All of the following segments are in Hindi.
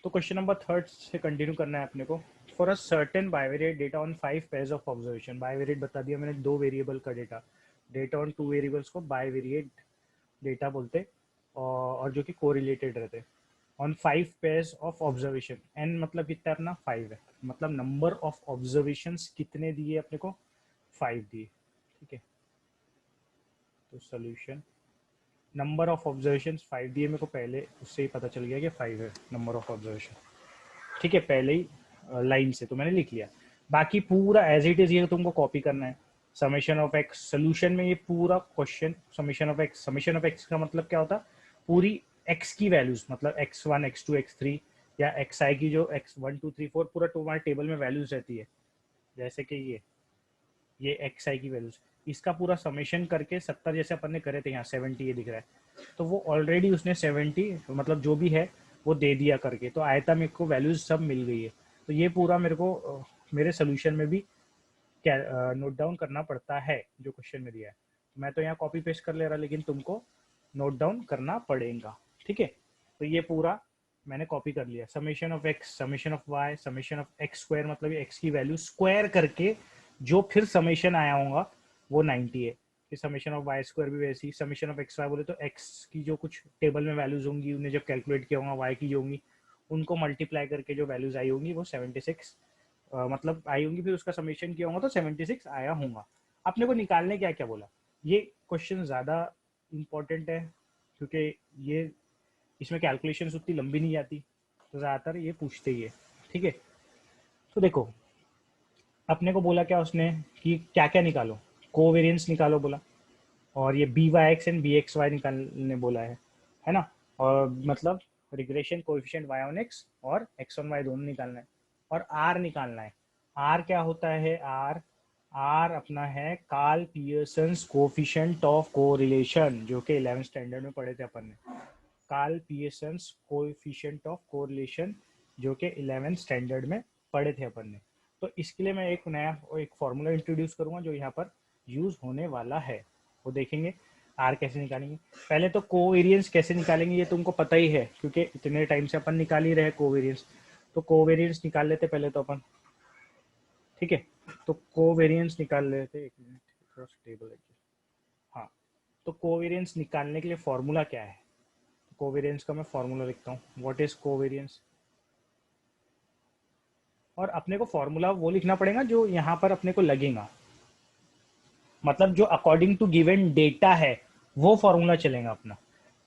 तो क्वेश्चन नंबर थर्ड से कंटिन्यू करना है अपने को। For a certain bivariate data on 5 pairs of observation, bivariate बता दिया मैंने, 2 वेरिएबल का डेटा, डेटा ऑन 2 वेरिएबल्स को बाइवेरिएट डेटा बोलते, और जो कि कोरिलेटेड रहते। On 5 pairs of observation, n मतलब कितना है अपना 5 है, मतलब नंबर ऑफ ऑब्जर्वेशंस कितने दिए अपने को, 5 दिए। ठीक है, तो सोल्यूशन, नंबर ऑफ ऑब्जर्वेशन 5 दिए मेरे को पहले, उससे ही पता चल गया कि 5 है नंबर ऑफ ऑब्जर्वेशन। ठीक है, पहले ही लाइन से तो मैंने लिख लिया। बाकी पूरा एज इट इज ये तुमको कॉपी करना है। समेशन ऑफ एक्स, सोल्यूशन में ये पूरा question summation of x, summation of x का मतलब क्या होता है, पूरी एक्स की वैल्यूज, मतलब x1 x2 x3 या xi की जो x1 2 3 4 पूरा तुम्हारे टेबल में वैल्यूज रहती है, जैसे कि ये xi की वैल्यूज, इसका पूरा समेशन करके 70 जैसे अपन ने करे थे, यहाँ 70 ये दिख रहा है, तो वो ऑलरेडी उसने 70 मतलब जो भी है वो दे दिया करके, तो आयता मेरे को वैल्यूज सब मिल गई है। तो ये पूरा मेरे को मेरे सोल्यूशन में भी क्या नोट डाउन करना पड़ता है जो क्वेश्चन में दिया है। मैं तो यहाँ कॉपी पेस्ट कर ले रहा, लेकिन तुमको नोट डाउन करना पड़ेगा। ठीक है, तो ये पूरा मैंने कॉपी कर लिया। Summation of x, summation of y, summation of x square, मतलब एक्स की वैल्यू स्क्वायर करके जो फिर समेशन आया होगा वो 90 है। फिर समेशन ऑफ वाई स्क्वायर भी वैसी, समेशन ऑफ एक्स वाई बोले तो एक्स की जो कुछ टेबल में वैल्यूज होंगी उन्हें जब कैलकुलेट किया होगा, वाई की जो होंगी उनको मल्टीप्लाई करके जो वैल्यूज आई होंगी वो 76 मतलब आई होंगी, फिर उसका समेशन किया होगा तो 76 आया होगा। अपने को निकालने क्या क्या बोला, ये क्वेश्चन ज़्यादा इंपॉर्टेंट है क्योंकि ये इसमें कैलकुलेशन उतनी लंबी नहीं आती, तो ज़्यादातर ये पूछते ही है। ठीक है, तो देखो अपने को बोला क्या उसने कि क्या क्या निकालो, कोवेरियंस निकालो बोला, और ये b Y x and B x y निकालने बोला है ना, और मतलब regression coefficient y on x और एक्स ऑन वाई दोनों निकालना है, और आर निकालना है। आर क्या होता है, आर आर अपना है Karl Pearson's coefficient of correlation, जो कि 11th स्टैंडर्ड में पढ़े थे अपन ने। Karl Pearson's coefficient of correlation, जो कि 11th स्टैंडर्ड में पढ़े थे अपन ने। तो इसके लिए मैं एक नया एक फॉर्मूला इंट्रोड्यूस करूंगा जो यहाँ पर यूज होने वाला है, वो देखेंगे आर कैसे निकालेंगे। पहले तो कोवेरियंस कैसे निकालेंगे ये तुमको पता ही है, क्योंकि इतने टाइम से अपन निकाल ही रहे कोवेरियंस। तो कोवेरियंस निकाल लेते पहले तो अपन। ठीक है, तो कोवेरियंस निकाल लेते, एक मिनट थोड़ा सा टेबल है। हाँ, तो कोवेरियंस निकालने के लिए फॉर्मूला क्या है, कोवेरियंस का मैं फॉर्मूला लिखता हूँ, व्हाट इज कोवेरियंस। और अपने को फॉर्मूला वो लिखना पड़ेगा जो यहाँ पर अपने को लगेगा, मतलब जो अकॉर्डिंग टू गिवन डेटा है वो फॉर्मूला चलेगा अपना।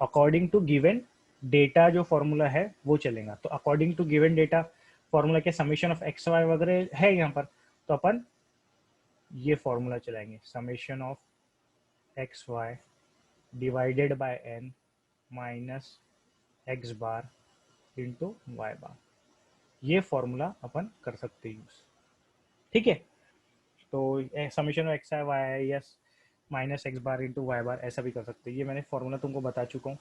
अकॉर्डिंग टू गिवन डेटा जो फॉर्मूला है वो चलेगा। तो अकॉर्डिंग टू गिवन डेटा फॉर्मूला के समेशन ऑफ एक्स वाई वगैरह है यहाँ पर, तो अपन ये फॉर्मूला चलाएंगे, summation of x Y divided by N minus x bar into Y bar, ये फॉर्मूला अपन कर सकते हैं यूज। ठीक है, तो summation of x I Y yes minus x bar into Y bar ऐसा भी कर सकते हैं, ये मैंने फॉर्मूला तुमको बता चुका हूँ।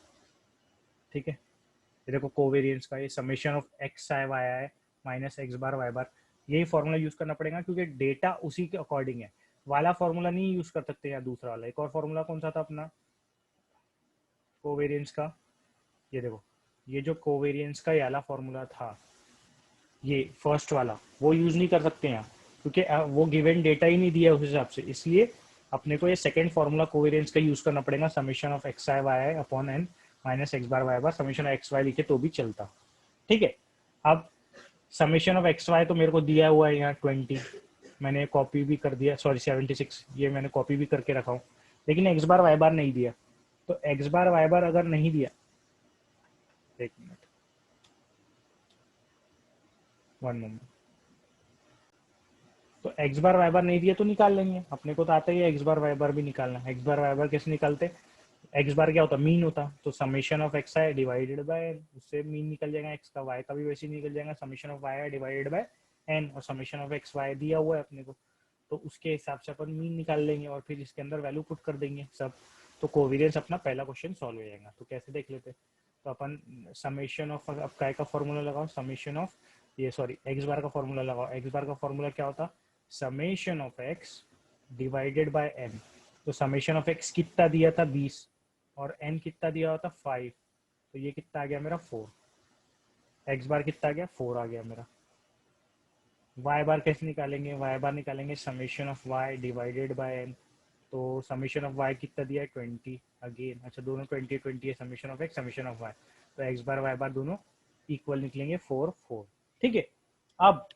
ठीक है, ये देखो कोवेरियंस का ये summation of x I Y I minus x bar Y bar, यही फॉर्मूला यूज करना पड़ेगा क्योंकि डेटा उसी के अकॉर्डिंग है। वाला फॉर्मूला नहीं यूज कर सकते, या दूसरा वाला एक और फॉर्मूला कौन सा था अपना कोवेरियंस का, ये देखो, ये जो कोवेरियंस का ये वाला फॉर्मूला था, ये फर्स्ट वाला वो यूज नहीं कर सकते हैं क्योंकि वो गिवन डेटा ही नहीं दिया उस हिसाब से, इसलिए अपने को ये सेकंड फॉर्मूला कोवेरियंस का यूज करना पड़ेगा, summation of x I y upon n minus x bar Y bar, summation of x y लिखे तो भी चलता। ठीक है, अब समेशन ऑफ एक्स वाई तो मेरे को दिया हुआ है यहाँ 20, मैंने कॉपी भी कर दिया, सॉरी 76 ये मैंने कॉपी भी करके रखा हूँ, लेकिन एक्स बार वाई बार नहीं दिया। तो एक्स बार वाई बार अगर नहीं दिया, एक मिनट, वन मोमेंट, तो एक्स बार वाई बार नहीं दिया तो निकाल लेंगे, अपने को तो आता ही है एक्स बार वाई बार भी निकालना। एक्स बार वाई बार कैसे निकालते, एक्स बार क्या होता मीन होता, तो summation of x I divided bye, उससे मीन निकल जाएगा एक्स का, वाई का भी वैसे ही निकल जाएगा, summation of y i divided by n, और समेशन ऑफ एक्स वाई दिया हुआ है अपने को, तो उसके हिसाब से अपन मीन निकाल लेंगे और फिर इसके अंदर वैल्यू पुट कर देंगे सब। तो कोवेरियंस अपना पहला क्वेश्चन सॉल्व हो जाएगा। तो कैसे देख लेते, तो अपन समेशन ऑफ, अब काय का फॉर्मूला लगाओ, समेशन ऑफ ये सॉरी एक्स बार का फॉर्मूला लगाओ, एक्स बार का फॉर्मूला क्या होता, summation of x divided by n. तो समेशन ऑफ एक्स कितना दिया था 20 और एन कितना दिया हुआ था 5, तो ये कितना आ गया मेरा 4। एक्स बार कितना आ गया, 4 आ गया मेरा। वाई बार कैसे निकालेंगे, वाई बार निकालेंगे summation of y divided by n. तो समेशन ऑफ वाई कितना दिया है, 20 अगेन। अच्छा दोनों 20 20 है, summation of x summation of y. तो एक्स बार वाई बार दोनों इक्वल निकलेंगे 4 4। ठीक है, अब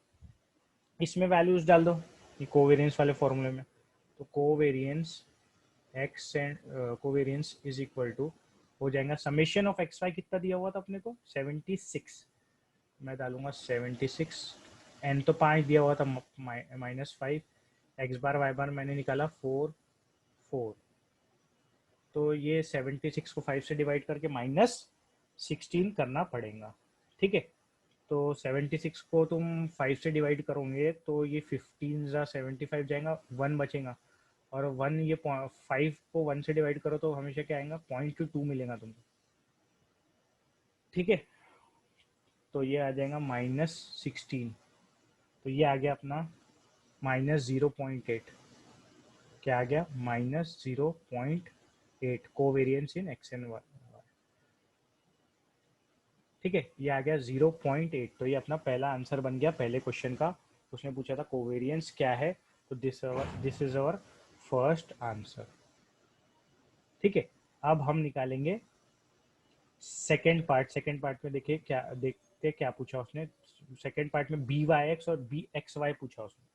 इसमें वैल्यूज डाल दो ये कोवेरियंस वाले फॉर्मूले में। तो covariance x and covariance is equal to हो जाएगा समेशन ऑफ एक्स वाई कितना दिया हुआ था अपने को 76। मैं डालूंगा 76। एन तो 5 दिया हुआ था -5। एक्स बार वाई बार मैंने निकाला 4 4। तो ये 76 को 5 से डिवाइड करके -16 करना पड़ेगा। ठीक है, तो 76 को तुम 5 से डिवाइड करोगे तो ये 15 जा 75 जाएगा, 1 बचेगा। और 1 ये 5 को 1 से डिवाइड करो तो हमेशा क्या आएगा, 0.2 मिलेगा तुमको। ठीक है, तो ये आ जाएगा -16। तो ये आ गया अपना -0.8। क्या आ गया, -0.8 covariance in x and y. ठीक है, ये आ गया 0.8। तो ये अपना पहला आंसर बन गया पहले क्वेश्चन का। उसने पूछा था कोवेरियंस क्या है, तो this is our first answer. ठीक है, अब हम निकालेंगे सेकेंड पार्ट। सेकेंड पार्ट में देखिए क्या, देखते क्या पूछा उसने। सेकेंड पार्ट में बी वाई एक्स और बी एक्स वाई पूछा उसने।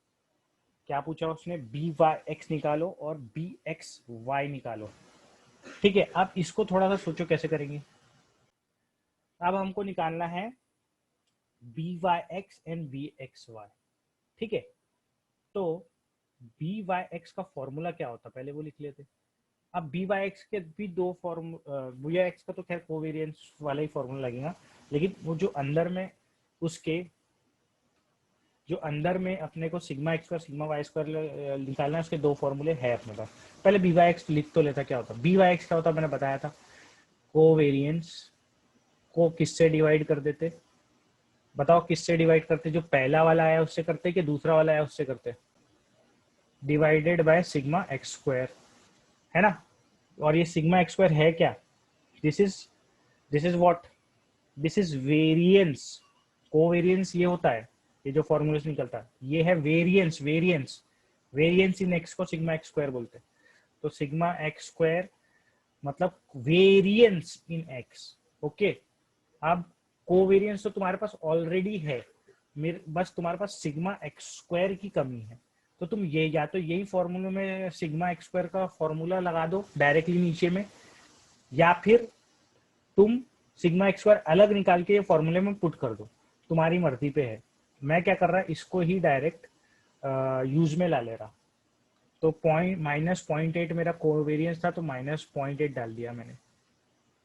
क्या पूछा उसने, बी वाई एक्स निकालो और बी एक्स वाई निकालो। ठीक है, अब इसको थोड़ा सा सोचो कैसे करेंगे। अब हमको निकालना है B Y x and B x y. ठीक है, तो बी वाई एक्स का फॉर्मूला क्या होता है पहले वो लिख लेते। अब बी वाई एक्स के भी दो फॉर्म, बी वाई एक्स का तो खैर कोवेरियंस वाला ही फॉर्मूला लगेगा, लेकिन वो जो अंदर में उसके जो अंदर में अपने को सिग्मा एक्स और सिग्मा वाई स्क्वायर निकालना है, उसके दो फॉर्मूले है अपने पास। पहले बी वाई एक्स लिख तो लेता, क्या होता बी वाई एक्स क्या होता मैंने बताया था। कोवेरियंस को किससे डिवाइड कर देते, बताओ किससे डिवाइड करते, जो पहला वाला आया उससे करते कि दूसरा वाला आया उससे करते। Divided by sigma x square, है ना। और ये सिग्मा एक्स स्क्वायर है क्या, this is what, this is variance. Covariance ये होता है, ये जो फॉर्मूला से निकलता है ये है वेरिएंस। वेरिएंस इन एक्स को सिग्मा एक्स स्क्वायर बोलते हैं। तो सिग्मा एक्स स्क्वायर मतलब वेरिएंस इन एक्स। ओके, अब कोवेरियंस तो तुम्हारे पास ऑलरेडी है, मेरे बस तुम्हारे पास सिग्मा एक्स स्क्वायर की कमी है। तो तुम ये या तो यही फॉर्मूले में सिग्मा एक्स स्क्वायर का फॉर्मूला लगा दो डायरेक्टली नीचे में, या फिर तुम सिग्मा एक्स स्क्वायर अलग निकाल के ये फॉर्मूले में पुट कर दो, तुम्हारी मर्जी पे है। मैं क्या कर रहा है, इसको ही डायरेक्ट यूज में ला ले रहा। तो -0.8 मेरा कोवेरियंस था, तो -0.8 डाल दिया मैंने।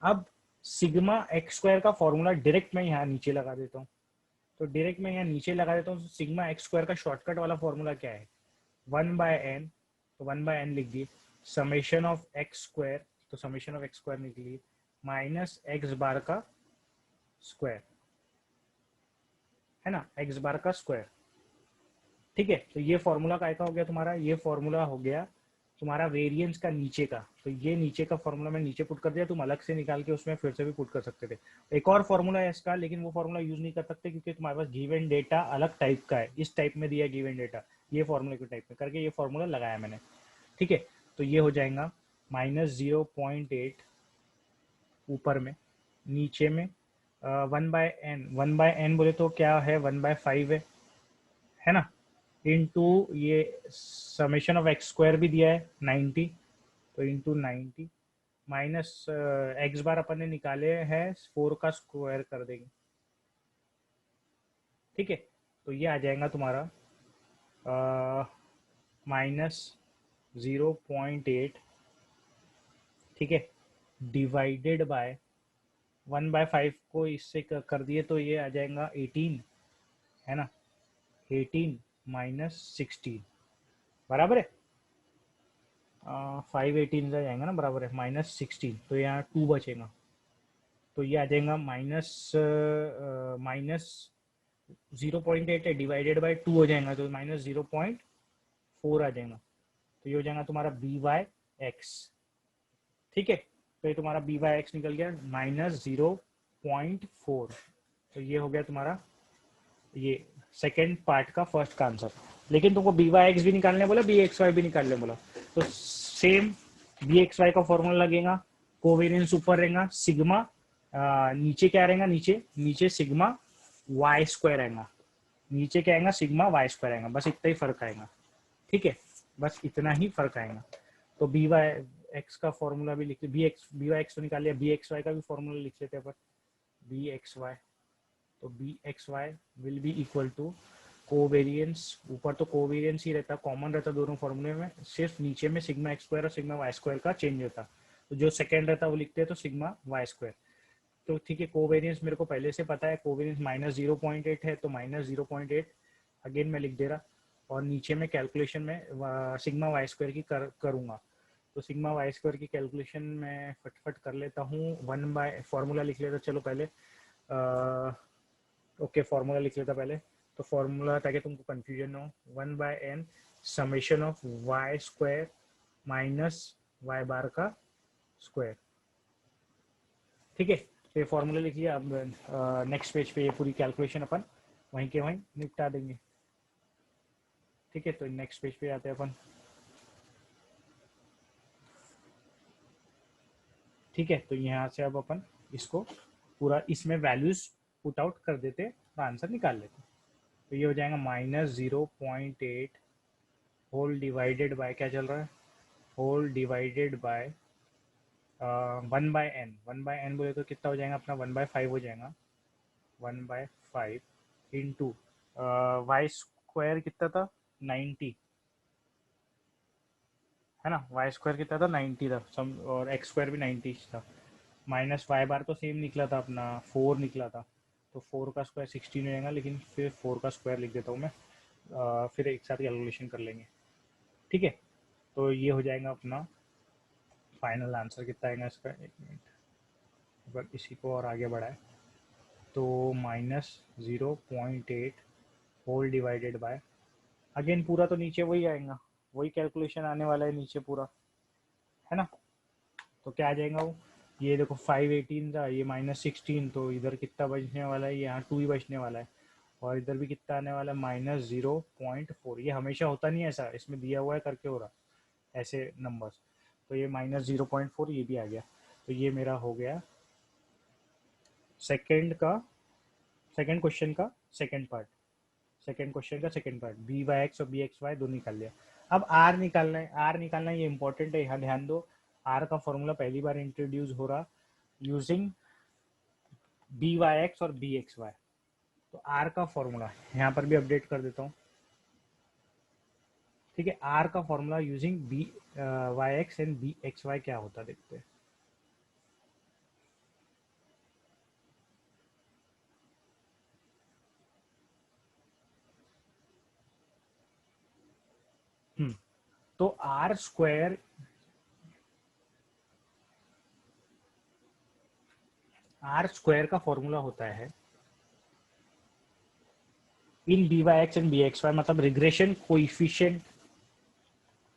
अब सिग्मा एक्स स्क्वायर का फॉर्मूला डायरेक्ट मैं यहाँ नीचे लगा देता हूँ। तो डायरेक्ट मैं यहाँ नीचे लगा देता हूँ। सिग्मा एक्स स्क्वायर का शॉर्टकट वाला फॉर्मूला क्या है, 1/n। तो 1/n लिख दिए, समेशन ऑफ एक्स स्क्वायर, तो समेशन ऑफ एक्स स्क्वायर निकली माइनस एक्स बार का स्क्वायर, है ना, एक्स बार का स्क्वायर। ठीक है, तो ये फॉर्मूला काय का हो गया तुम्हारा, ये फॉर्मूला हो गया तुम्हारा वेरिएंस का नीचे का। तो ये नीचे का फॉर्मूला मैं नीचे पुट कर दिया, तुम अलग से निकाल के उसमें फिर से भी पुट कर सकते थे। एक और फॉर्मूला है इसका, लेकिन वो फॉर्मूला यूज नहीं कर सकते क्योंकि तुम्हारे पास गिवन डेटा अलग टाइप का है, इस टाइप में दिया गिवन डेटा, ये फॉर्मूले के टाइप में करके ये फॉर्मूला लगाया मैंने। ठीक है, तो ये हो जाएगा -0.8 ऊपर में, नीचे में 1/n। 1/n बोले तो क्या है, 1/5 है ना, इनटू ये समेशन ऑफ एक्स स्क्वायर भी दिया है 90, तो इंटू 90 माइनस एक्स बार अपन ने निकाले हैं 4 का स्क्वायर कर देंगे। ठीक है, तो ये आ जाएगा तुम्हारा -0.8। ठीक है, डिवाइडेड बाय 1/5 को इससे कर दिए तो ये आ जाएगा 18, है ना, 18 -16 बराबर है 5/18 का जाएगा ना, बराबर है -16। तो यहाँ 2 बचेगा, तो ये आ जाएगा माइनस 0.8 है डिवाइडेड बाय 2 हो जाएगा, तो -0.4 आ जाएगा। तो ये हो जाएगा तुम्हारा बी वाई एक्स। ठीक है, तो ये तुम्हारा बी वाई एक्स निकल गया -0.4। तो ये हो गया तुम्हारा ये सेकेंड पार्ट का फर्स्ट का आंसर। लेकिन तुमको बी वाई एक्स भी निकालने बोला, बी एक्स वाई भी निकालने बोला, तो सेम बी एक्स वाई का फॉर्मूला लगेगा, कोवेरियंस ऊपर रहेगा, सिग्मा नीचे क्या रहेगा, नीचे नीचे सिग्मा वाई स्क्वायर आएगा, नीचे क्या आएगा, सिग्मा वाई स्क्वायर आएगा, बस इतना ही फर्क आएगा। ठीक है, बस इतना ही फर्क आएगा। तो बी वाई एक्स का फॉर्मूला भी लिख, बी वाई एक्स तो निकाल लिया, बी एक्स वाई का भी फॉर्मूला लिख लेते हैं अपन, बी एक्स वाई। तो b x y will be equal to covariance, ऊपर तो कोवेरियंस ही रहता, कॉमन रहता दोनों फॉर्मूले में, सिर्फ नीचे में सिग्मा एक्स स्क्वायर और सिग्मा वाई स्क्वायर का चेंज होता। तो जो सेकेंड रहता वो लिखते हैं तो सिग्मा वाई स्क्वायर। तो ठीक है, कोवेरियंस मेरे को पहले से पता है, कोवेरियंस -0.8 है, तो -0.8 अगेन मैं लिख दे रहा, और नीचे में कैलकुलेशन में सिग्मा वाई स्क्वायर की करूँगा। तो सिग्मा वाई स्क्वायर की कैलकुलेशन मैं फटफट कर लेता हूँ, 1 फॉर्मूला लिख लेता, चलो पहले ओके फॉर्मूला लिख लेता पहले। तो फॉर्मूला ताकि तुमको कंफ्यूजन हो, 1/n summation of Y square minus Y bar का स्क्वायर। ठीक है, तो ये फॉर्मूला लिख लिया। अब नेक्स्ट पेज पे ये पूरी कैलकुलेशन अपन वहीं के वहीं निपटा देंगे। ठीक है, तो नेक्स्ट पेज पे आते हैं अपन। ठीक है, तो यहाँ से अब अपन इसको पूरा इसमें वैल्यूज पुट आउट कर देते हैं और आंसर निकाल लेते हैं। तो ये हो जाएगा -0.8 होल डिवाइडेड बाय, क्या चल रहा है, whole divided by 1/n। 1/n बोले तो कितना हो जाएगा अपना, 1/5 हो जाएगा, 1/5 इंटू वाई स्क्वायर कितना था, 90 है ना, वाई स्क्वायर कितना था, 90 था सम, और एक्स स्क्वायर भी 90 था, माइनस वाई बार तो सेम निकला था अपना, 4 निकला था, तो 4 का स्क्वायर 16 हो जाएगा, लेकिन फिर 4 का स्क्वायर लिख देता हूँ मैं, फिर एक साथ कैलकुलेशन कर लेंगे। ठीक है, तो ये हो जाएगा अपना फाइनल आंसर, कितना आएगा इसका, एक मिनट, अगर इसी को और आगे बढ़ाए तो -0.8 होल डिवाइडेड बाय, अगेन पूरा तो नीचे वही आएगा, वही कैलकुलेशन आने वाला है नीचे पूरा, है ना। तो क्या आ जाएगा वो, ये देखो 518 था, ये -16, तो इधर कितना बचने वाला है, यहाँ 2 ही बचने वाला है, और इधर भी कितना आने वाला है, -0.4। ये हमेशा होता नहीं है ऐसा, इसमें दिया हुआ है करके हो रहा ऐसे नंबर्स, तो ये -0.4 ये भी आ गया। तो ये मेरा हो गया सेकेंड का, सेकेंड क्वेश्चन का सेकेंड पार्ट, सेकेंड क्वेश्चन का second part, b Y x और बी एक्स वाई दोनों निकाल लिया। अब आर निकालना है, आर निकालना है, ये इंपॉर्टेंट है, यहाँ ध्यान दो। आर का फॉर्मूला पहली बार इंट्रोड्यूस हो रहा यूजिंग बी वाई एक्स और बी एक्स वाई। तो आर का फॉर्मूला यहाँ पर भी अपडेट कर देता हूँ। ठीक है, आर का formula using B Y x and B x Y क्या होता देखते हैं। तो आर स्क्वायर, आर स्क्वायर का फॉर्मूला होता है in B Y x and B x Y, मतलब रिग्रेशन कोइफिशिएंट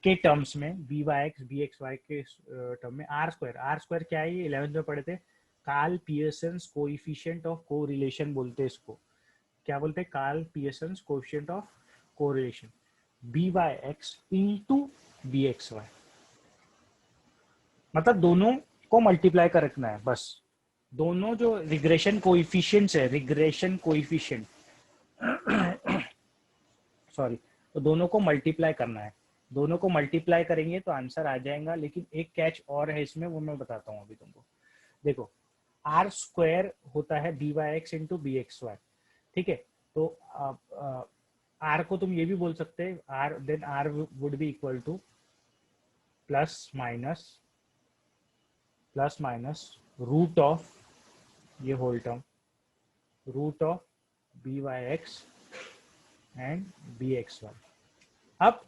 के टर्म्स में, B Y x B x Y के टर्म में आर स्क्वायर, आर स्क्वायर क्या है, ये 11th में पढ़े थे, Karl Pearson's coefficient of correlation बोलते हैं इसको। क्या बोलते हैं, Karl Pearson's coefficient of correlation, b Y x into B x Y, मतलब दोनों को मल्टीप्लाई कर रखना है बस, दोनों जो रिग्रेशन कोइफिशिएंट्स है, रिग्रेशन कोइफिशिएंट सॉरी, तो दोनों को मल्टीप्लाई करना है, दोनों को मल्टीप्लाई करेंगे तो आंसर आ जाएगा। लेकिन एक कैच और है इसमें, वो मैं बताता हूँ अभी तुमको। देखो, आर स्क्वायर होता है B Y x into B x y. ठीक है, तो आर को तुम ये भी बोल सकते हैं, R then R would be equal to plus minus root of, ये whole term, root of B Y x and B x Y. अब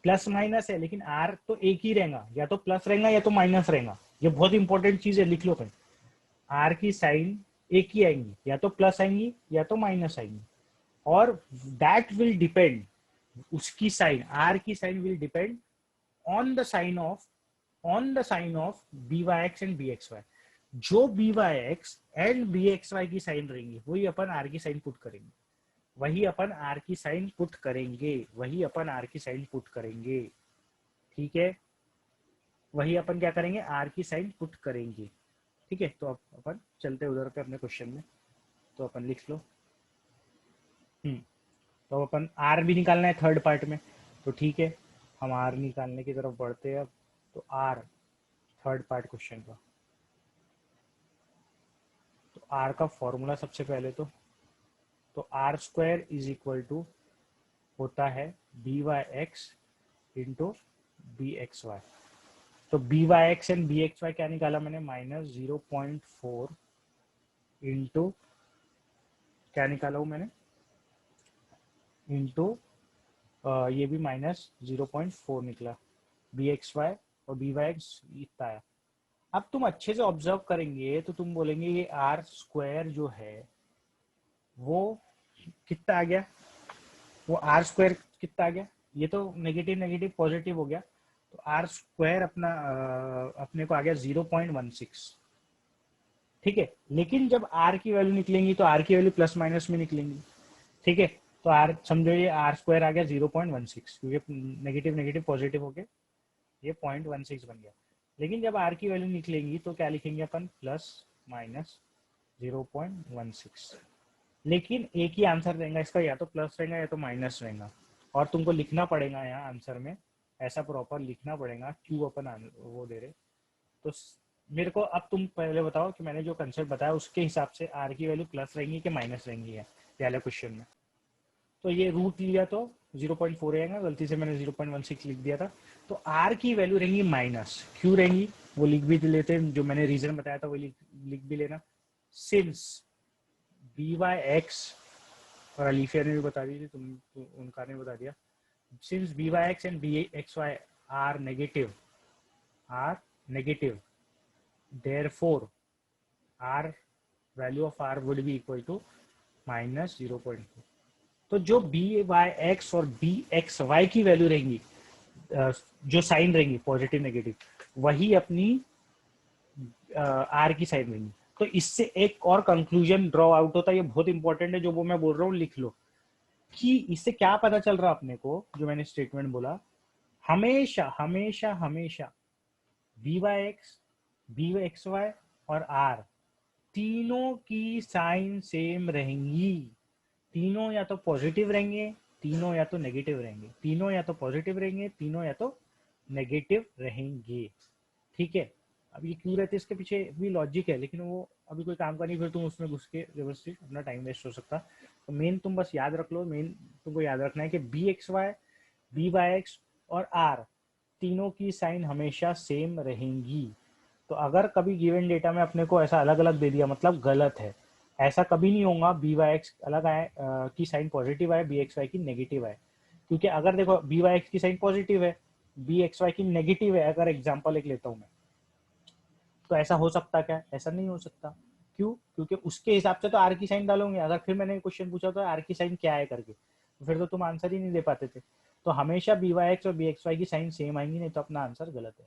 प्लस माइनस है, लेकिन आर तो एक ही रहेगा, या तो प्लस रहेगा या तो माइनस रहेगा, ये बहुत इंपॉर्टेंट चीज है, लिख लो कहीं। आर की साइन एक ही आएंगी, या तो प्लस आएंगी या तो माइनस आएंगी, और दैट विल डिपेंड, उसकी साइन, आर की sign will depend on the sign of, on the sign of B Y x and B x Y. जो B Y x and B x Y की साइन रहेंगी वही अपन आर की साइन पुट करेंगे, वही अपन आर की साइन पुट करेंगे, वही अपन आर की साइन पुट करेंगे। ठीक है, वही अपन क्या करेंगे, आर की साइन पुट करेंगे। ठीक है, तो अब अपन चलते उधर पे अपने क्वेश्चन में, तो अपन लिख लो। तो अपन आर भी निकालना है थर्ड पार्ट में, तो ठीक है हम आर निकालने की तरफ बढ़ते हैं अब। तो आर थर्ड पार्ट क्वेश्चन का, तो आर का फॉर्मूला सबसे पहले तो R square is equal to होता है B Y x into B x Y. तो B Y x and B x Y क्या निकाला मैंने, -0.4 इंटू क्या निकाला हूँ मैंने, इंटू ये भी -0.4 निकला, बी एक्स वाई और बी वाई एक्स इतना है। अब तुम अच्छे से ऑब्जर्व करेंगे तो तुम बोलेंगे ये आर स्क्वायर जो है वो कितना आ गया, वो आर स्क्वायर कितना आ गया, ये तो नेगेटिव नेगेटिव पॉजिटिव हो गया, तो आर स्क्वायर अपना अपने को आ गया 0.16। ठीक है, लेकिन जब आर की वैल्यू निकलेंगी तो आर की वैल्यू प्लस माइनस में निकलेंगी। ठीक है, तो आर समझो ये आर स्क्वायर आ गया 0.16, क्योंकि नेगेटिव नेगेटिव पॉजिटिव हो गया, ये 0.16 बन गया। लेकिन जब आर की वैल्यू निकलेंगी तो क्या लिखेंगे अपन, प्लस माइनस 0.16। लेकिन एक ही आंसर रहेगा इसका, या तो प्लस रहेगा या तो माइनस रहेगा, और तुमको लिखना पड़ेगा यहाँ आंसर में, ऐसा प्रॉपर लिखना पड़ेगा क्यों अपन वो दे रहे। तो मेरे को अब तुम पहले बताओ कि मैंने जो कंसेप्ट बताया उसके हिसाब से आर की वैल्यू प्लस रहेंगी कि माइनस रहेंगी है पहले क्वेश्चन में। तो ये रूट लिया तो 0.4 रहेगा, गलती से मैंने 0.16 लिख दिया था। तो आर की वैल्यू रहेंगी माइनस, क्यों रहेंगी वो लिख भी लेते हैं, जो मैंने रीजन बताया था वो लिख भी लेना। सिंस बी वाई एक्स, और अलीफिया ने भी बता दी थी, उनका ने बता दिया, since b Y x and B x y are negative therefore r value of r would be equal to -0.4। तो जो बी वाई एक्स और बी एक्स वाई की वैल्यू रहेंगी, जो साइन रहेंगी पॉजिटिव नेगेटिव, वही अपनी आर की साइन रहेंगी। तो इससे एक और कंक्लूजन ड्रॉ आउट होता है, ये बहुत इंपॉर्टेंट है जो वो मैं बोल रहा हूँ, लिख लो कि इससे क्या पता चल रहा है अपने को, जो मैंने स्टेटमेंट बोला, हमेशा हमेशा हमेशा b Y x, B x y और आर तीनों की साइन सेम रहेंगी। तीनों या तो पॉजिटिव रहेंगे, तीनों या तो नेगेटिव रहेंगे, तीनों या तो पॉजिटिव रहेंगे, तीनों या तो नेगेटिव रहेंगे। ठीक है, अब ये क्यों रहते इसके पीछे भी लॉजिक है, लेकिन वो अभी कोई काम का नहीं, फिर तुम उसमें घुस के जबरदस्ती अपना टाइम वेस्ट हो सकता। तो मेन तुम बस याद रख लो, मेन तुमको याद रखना है कि b x y, b Y x और आर तीनों की साइन हमेशा सेम रहेंगी। तो अगर कभी गिवन डेटा में अपने को ऐसा अलग अलग दे दिया मतलब गलत है, ऐसा कभी नहीं होगा बी वाई एक्स अलग आए की साइन पॉजिटिव आए, बी एक्स वाई की नेगेटिव आए। क्योंकि अगर देखो बी वाई एक्स की साइन पॉजिटिव है, बी एक्स वाई की नेगेटिव है, अगर एग्जाम्पल एक लेता हूँ मैं, तो ऐसा हो सकता क्या, ऐसा नहीं हो सकता। क्यों, क्योंकि उसके हिसाब से तो आर की साइन डालोगे, अगर फिर मैंने क्वेश्चन पूछा तो आर की साइन क्या है करके, तो फिर तो तुम आंसर ही नहीं दे पाते थे। तो हमेशा बी वाई एक्स और बी एक्स वाई की साइन सेम आएंगी, नहीं तो अपना आंसर गलत है।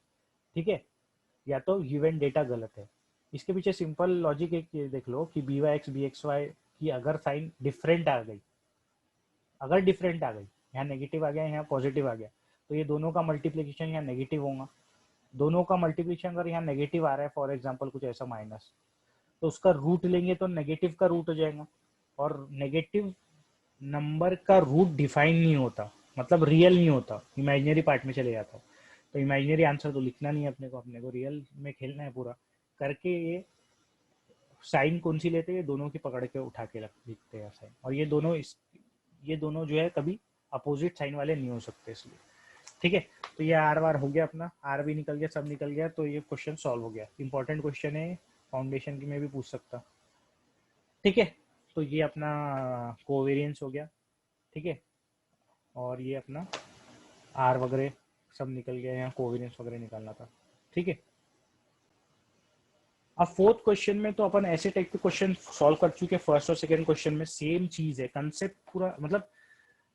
ठीक है, या तो गिवन डेटा गलत है। इसके पीछे सिंपल लॉजिक एक देख लो कि b Y x B x Y की अगर साइन डिफरेंट आ गई, अगर डिफरेंट आ गई, यहाँ नेगेटिव आ गया यहाँ पॉजिटिव आ गया, तो ये दोनों का मल्टीप्लीकेशन यहाँ नेगेटिव होगा। दोनों का मल्टीप्लीकेशन अगर यहाँ नेगेटिव आ रहा है, फॉर एग्जाम्पल कुछ ऐसा माइनस, तो उसका रूट लेंगे तो नेगेटिव का रूट हो जाएगा। और नेगेटिव नंबर का रूट डिफाइन नहीं होता, मतलब रियल नहीं होता, इमेजिनरी पार्ट में चले जाता। तो इमेजिनरी आंसर तो लिखना नहीं है अपने को रियल में खेलना है पूरा करके। ये साइन कौन सी लेते हैं, ये दोनों की पकड़ के उठा के लिखते हैं साइन, और ये दोनों जो है कभी अपोजिट साइन वाले नहीं हो सकते इसलिए। ठीक है, तो ये आर वार हो गया, अपना आर भी निकल गया, सब निकल गया, तो ये क्वेश्चन सॉल्व हो गया। इंपॉर्टेंट क्वेश्चन है, फाउंडेशन की में भी पूछ सकता। ठीक है, तो ये अपना कोवेरियंस हो गया। ठीक है, और ये अपना आर वगैरह सब निकल गया, यहाँ कोवेरियंस वगैरह निकालना था। ठीक है, अब फोर्थ क्वेश्चन में तो अपन ऐसे टाइप के क्वेश्चन सॉल्व कर चुके, फर्स्ट और सेकंड क्वेश्चन में सेम चीज है, कंसेप्ट पूरा, मतलब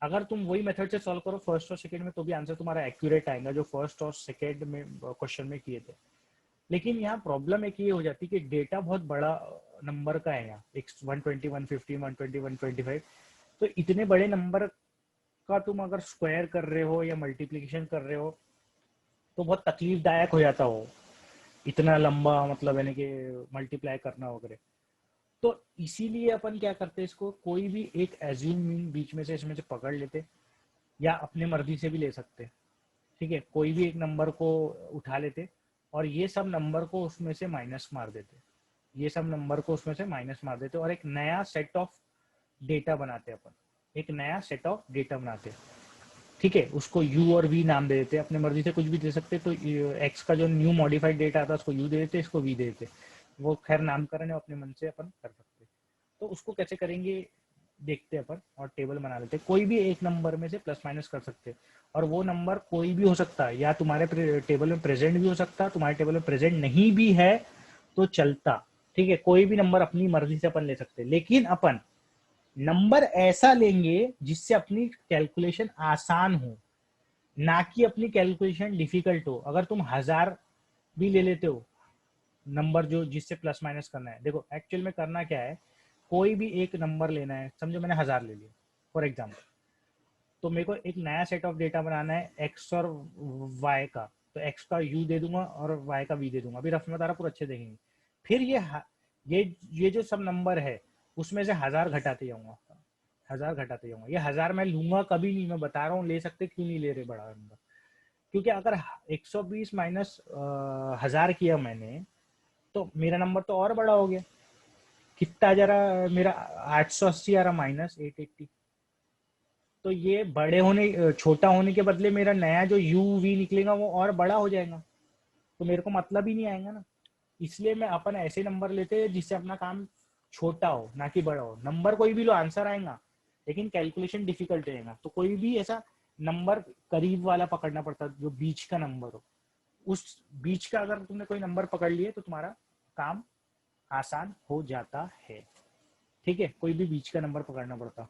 अगर तुम वही मेथड से सॉल्व करो फर्स्ट और सेकंड में तो भी आंसर तुम्हारा एक्यूरेट आएगा जो फर्स्ट और सेकंड में क्वेश्चन में किए थे। लेकिन यहाँ प्रॉब्लम एक ये हो जाती है कि डेटा बहुत बड़ा नंबर का है यहाँ, 120, 150, 120, 125। तो इतने बड़े नंबर का तुम अगर स्क्वायर कर रहे हो या मल्टीप्लिकेशन कर रहे हो तो बहुत तकलीफदायक हो जाता हो, इतना लंबा मतलब यानी कि मल्टीप्लाई करना वगैरह। तो इसीलिए अपन क्या करते हैं, इसको कोई भी एक एज्यूम मीन बीच में से इसमें से पकड़ लेते, या अपने मर्जी से भी ले सकते। ठीक है, कोई भी एक नंबर को उठा लेते और ये सब नंबर को उसमें से माइनस मार देते, ये सब नंबर को उसमें से माइनस मार देते और एक नया सेट ऑफ डेटा बनाते अपन, एक नया सेट ऑफ डेटा बनाते। ठीक है, उसको u और v नाम दे देते, अपने मर्जी से कुछ भी दे सकते। तो x का जो न्यू मॉडिफाइड डेटा आता है उसको u दे देते, इसको v दे देते। वो खैर नामकरण है, अपने मन से अपन कर सकते। तो उसको कैसे करेंगे देखते अपन, और टेबल बना लेते। कोई भी एक नंबर में से प्लस माइनस कर सकते, और वो नंबर कोई भी हो सकता है, या तुम्हारे टेबल में प्रेजेंट भी हो सकता है, तुम्हारे टेबल में प्रेजेंट नहीं भी है तो चलता। ठीक है, कोई भी नंबर अपनी मर्जी से अपन ले सकते, लेकिन अपन नंबर ऐसा लेंगे जिससे अपनी कैलकुलेशन आसान हो, ना कि अपनी कैलकुलेशन डिफिकल्ट हो। अगर तुम 1000 भी ले लेते हो नंबर जो जिससे प्लस माइनस करना है, देखो एक्चुअल में करना क्या है, कोई भी एक नंबर लेना है, समझो मैंने 1000 ले लिया फॉर एग्जाम्पल, तो मेरे को एक नया सेट ऑफ डेटा बनाना है एक्स और वाई का। तो एक्स का यू दे दूंगा और वाई का वी दे दूंगा। अभी रफ में बता पूरा अच्छे देखेंगे। फिर ये जो सब नंबर है उसमें से 1000 घटाते जाऊंगा, 1000 घटाते जाऊंगा। ये 1000 मैं लूंगा कभी नहीं, मैं बता रहा हूँ, ले सकते क्यों नहीं ले रहे बड़ा नंबर, क्योंकि अगर 120 माइनस 1000 किया मैंने तो मेरा नंबर तो और बड़ा हो गया। कितना जा रहा मेरा, 880 आ रहा माइनस 880। तो ये बड़े होने छोटा होने के बदले मेरा नया जो यू वी निकलेगा वो और बड़ा हो जाएगा, तो मेरे को मतलब ही नहीं आएगा ना। इसलिए मैं अपन ऐसे नंबर लेते हैं जिससे अपना काम छोटा हो ना कि बड़ा हो। नंबर कोई भी लो आंसर आएगा, लेकिन कैलकुलेशन डिफिकल्ट रहेगा। तो कोई भी ऐसा नंबर करीब वाला पकड़ना पड़ता जो बीच का नंबर हो। उस बीच का अगर तुमने कोई नंबर पकड़ लिए तो तुम्हारा काम आसान हो जाता है। ठीक है, कोई भी बीच का नंबर पकड़ना पड़ता।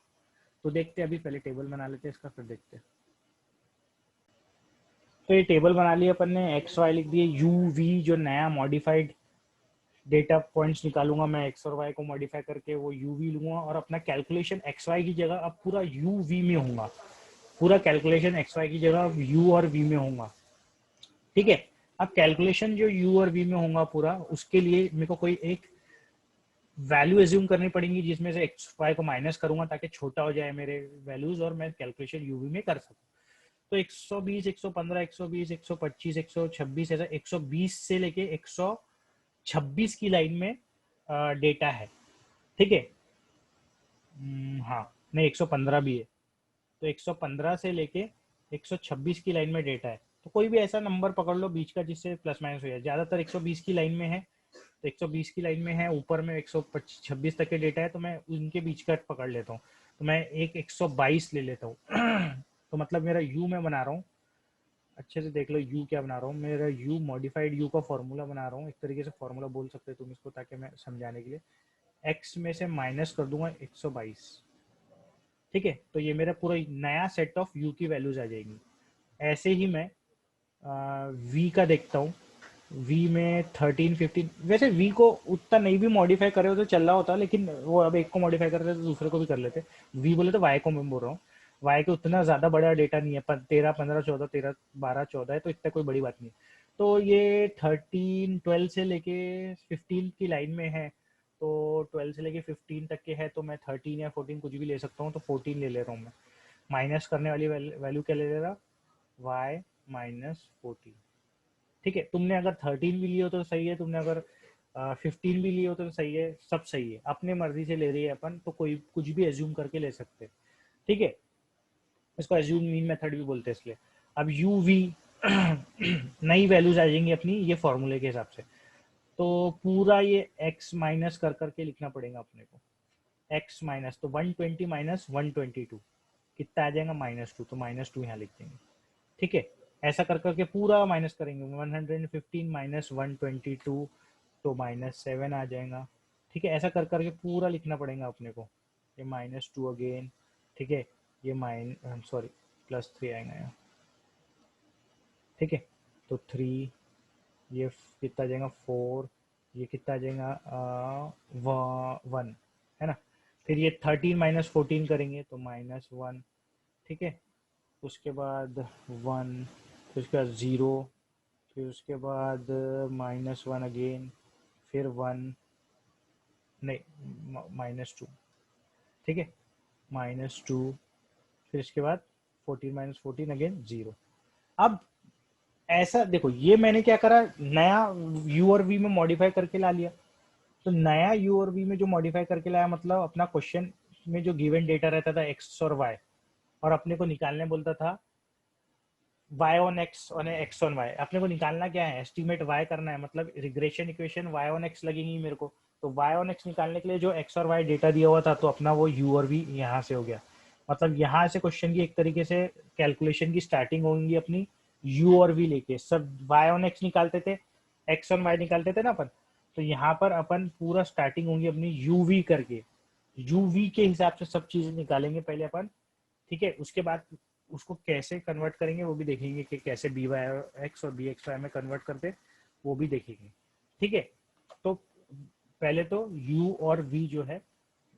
तो देखते हैं, अभी पहले टेबल बना लेते हैं इसका, फिर देखते हैं। तो ये टेबल बना लिया अपन ने, एक्स वाई लिख दिए, यू वी जो नया मॉडिफाइड डेटा पॉइंट्स निकालूंगा मैं एक्स और वाई को मॉडिफाई करके, वो यू वी लूंगा, और अपना कैलकुलेशन एक्स वाई की जगह अब पूरा यू वी में होगा। पूरा कैलकुलेशन एक्स वाई की जगह यू और वी में होगा। ठीक है, अब कैलकुलेशन जो यू और वी में होगा पूरा, उसके लिए मेरे को कोई एक वैल्यू एज्यूम करनी पड़ेगी जिसमें से एक्स वाई को माइनस करूंगा ताकि छोटा हो जाए मेरे वैल्यूज और मैं कैलकुलेशन यूवी में कर सकूं। तो 120, 115, 120, 125, 126, ऐसा 120 से लेके 126 की लाइन में डेटा है। ठीक है, हाँ नहीं 115 भी है। तो 115 से लेके 126 की लाइन में डेटा है। तो कोई भी ऐसा नंबर पकड़ लो बीच का जिससे प्लस माइनस हो जाए। ज्यादातर 120 की लाइन में है, तो 120 की लाइन में है, ऊपर में 126 तक के डेटा है, तो मैं उनके बीच का पकड़ लेता हूँ। तो मैं एक 122 ले लेता हूँ। तो मतलब मेरा यू मैं बना रहा हूँ, अच्छे से देख लो यू क्या बना रहा हूँ। मेरा यू मॉडिफाइड यू का फॉर्मूला बना रहा हूँ, एक तरीके से फॉर्मूला बोल सकते हो तुम इसको, ताकि मैं समझाने के लिए एक्स में से माइनस कर दूंगा 122। ठीक है, तो ये मेरा पूरा नया सेट ऑफ यू की वैल्यूज आ जाएंगी। ऐसे ही मैं वी का देखता हूँ। वी में 13, 15, वैसे वी को उतना नहीं भी मॉडिफाई करे हो तो चल रहा होता, लेकिन वो अब एक को मॉडिफाई कर रहे तो दूसरे को भी कर लेते। वी बोले तो वाई को मैं बोल रहा हूँ। वाई के उतना ज़्यादा बड़ा डेटा नहीं है, पर 13, 15, 14, 13, 12, 14 है, तो इतना कोई बड़ी बात नहीं है। तो ये 13, 12 से लेके 15 की लाइन में है, तो 12 से लेके 15 तक के है, तो मैं 13 या 14 कुछ भी ले सकता हूँ। तो 14 ले ले रहा हूँ मैं। माइनस करने वाली वैल्यू क्या ले ले रहा, वाई माइनस 14। ठीक है, तुमने अगर 13 भी लियो तो सही है, तुमने अगर 15 भी लियो तो सही है, सब सही है। अपने मर्जी से ले रही है अपन, तो कोई कुछ भी एज्यूम करके ले सकते हैं। ठीक है, इसको एज्यूम मीन मेथड भी बोलते हैं इसलिए। अब यू वी नई वैल्यूज आ जाएंगी अपनी ये फॉर्मूले के हिसाब से। तो पूरा ये एक्स माइनस कर करके लिखना पड़ेगा अपने को। एक्स माइनस, तो 120 माइनस 122 कितना आ जाएगा, -2। तो -2 यहाँ लिख देंगे। ठीक है, ऐसा कर करके पूरा माइनस करेंगे। 115 माइनस 122, तो -7 आ जाएगा। ठीक है, ऐसा कर करके पूरा लिखना पड़ेगा अपने को। ये -2 अगेन। ठीक है, ये +3 आएगा यहाँ। ठीक है, तो 3 ये कितना आ जाएगा 4, ये कितना आ जाएगा 1 है ना। फिर ये 13 माइनस 14 करेंगे तो -1, ठीक है। उसके बाद 1, फिर उसके बाद 0, फिर उसके बाद -1 अगेन, फिर 1, नहीं -2, ठीक है, -2, फिर इसके बाद 14 माइनस 14 अगेन 0। अब ऐसा देखो, ये मैंने क्या करा, नया यू और वी में मॉडिफाई करके ला लिया। तो नया यू और वी में जो मॉडिफाई करके लाया, मतलब अपना क्वेश्चन में जो गिवन डेटा रहता था एक्स और वाई, और अपने को निकालने बोलता था y ऑन x और x ऑन y, अपने को निकालना क्या है, एस्टिमेट y करना है, मतलब regression equation y on x लगेंगी मेरे को। तो y ऑन x निकालने के लिए जो x और y डेटा दिया हुआ था, तो अपना वो u और v यहाँ से हो गया। मतलब यहाँ से क्वेश्चन की एक तरीके से कैलकुलेशन की स्टार्टिंग होंगी अपनी u और v लेके। सब y ऑन x निकालते थे, x ऑन y निकालते थे ना अपन, तो यहाँ पर अपन पूरा स्टार्टिंग होंगी अपनी u v करके, u v के हिसाब से सब चीजें निकालेंगे पहले अपन, ठीक है। उसके बाद उसको कैसे कन्वर्ट करेंगे वो भी देखेंगे, कि कैसे बी वाई एक्स और बी एक्स वाई में कन्वर्ट करते, वो भी देखेंगे, ठीक है। तो पहले तो u और v जो है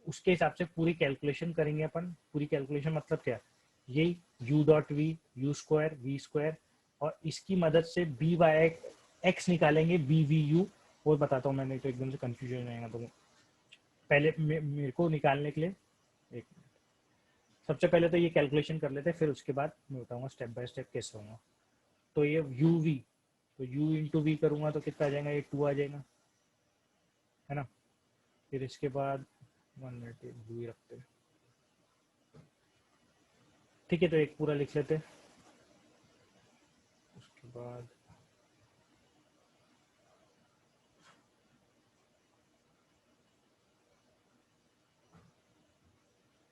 उसके हिसाब से पूरी कैलकुलेशन करेंगे अपन। पूरी कैलकुलेशन मतलब क्या, यही u dot v, u square v square, और इसकी मदद से बी वाई एक्स निकालेंगे, बी वी यू। और बताता हूँ, मैंने तो एकदम से कंफ्यूजन हो जाएगा। तो पहले मेरे को निकालने के लिए एक, सबसे पहले तो ये कैलकुलेशन कर लेते हैं, फिर उसके बाद मैं बताऊंगा स्टेप बाय स्टेप कैसे होगा। तो ये यू वी, तो u इंटू वी करूंगा तो कितना आ जाएगा, ये 2 आ जाएगा, है ना। फिर इसके बाद 1 मिनट यू ही रखते हैं, ठीक है। तो एक पूरा लिख लेते हैं। उसके बाद